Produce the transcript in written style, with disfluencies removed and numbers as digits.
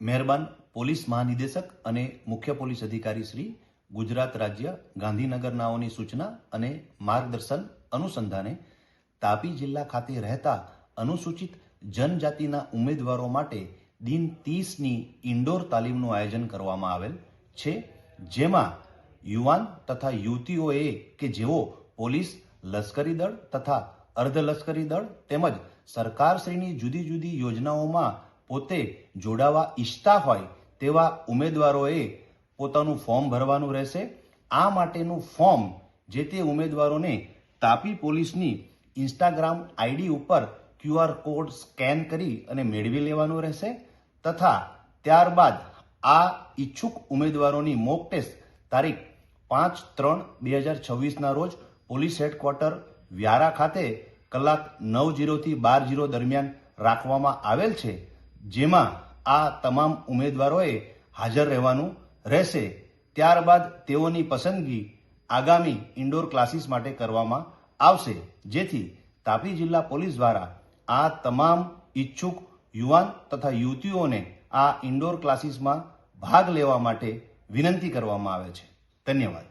મહેરબાન પોલીસ મહાનિદેશક અને મુખ્ય પોલીસ અધિકારી શ્રી ગુજરાત રાજ્ય ગાંધીનગરનાઓની સૂચના અને માર્ગદર્શન અનુસંધાને તાપી જિલ્લા ખાતે રહેતા અનુસૂચિત જનજાતિના ઉમેદવારો માટે દિન 30ની ઇન્ડોર તાલીમનું આયોજન કરવામાં આવેલ છે, જેમાં યુવાન તથા યુવતીઓએ કે જેઓ પોલીસ, લશ્કરી દળ તથા અર્ધલશ્કરી દળ તેમજ સરકારશ્રીની જુદી જુદી યોજનાઓમાં પોતે જોડાવા ઈચ્છતા હોય તેવા ઉમેદવારોએ પોતાનું ફોર્મ ભરવાનું રહેશે। આ માટેનું ફોર્મ જે તે ઉમેદવારોને તાપી પોલીસની ઇન્સ્ટાગ્રામ આઈડી ઉપર QR કોડ સ્કેન કરી અને મેળવી લેવાનું રહેશે તથા ત્યારબાદ આ ઈચ્છુક ઉમેદવારોની મોક ટેસ્ટ તારીખ 5/3/2026ના રોજ પોલીસ હેડક્વાર્ટર વ્યારા ખાતે કલાક 9:00 થી 12:00 દરમિયાન રાખવામાં આવેલ છે, જેમાં આ તમામ ઉમેદવારોએ હાજર રહેવાનું રહેશે। ત્યારબાદ તેઓની પસંદગી આગામી ઇન્ડોર ક્લાસીસ માટે કરવામાં આવશે, જેથી તાપી જિલ્લા પોલીસ દ્વારા આ તમામ ઈચ્છુક યુવાન તથા યુવતીઓને આ ઇન્ડોર ક્લાસીસમાં ભાગ લેવા માટે વિનંતી કરવામાં આવે છે। ધન્યવાદ।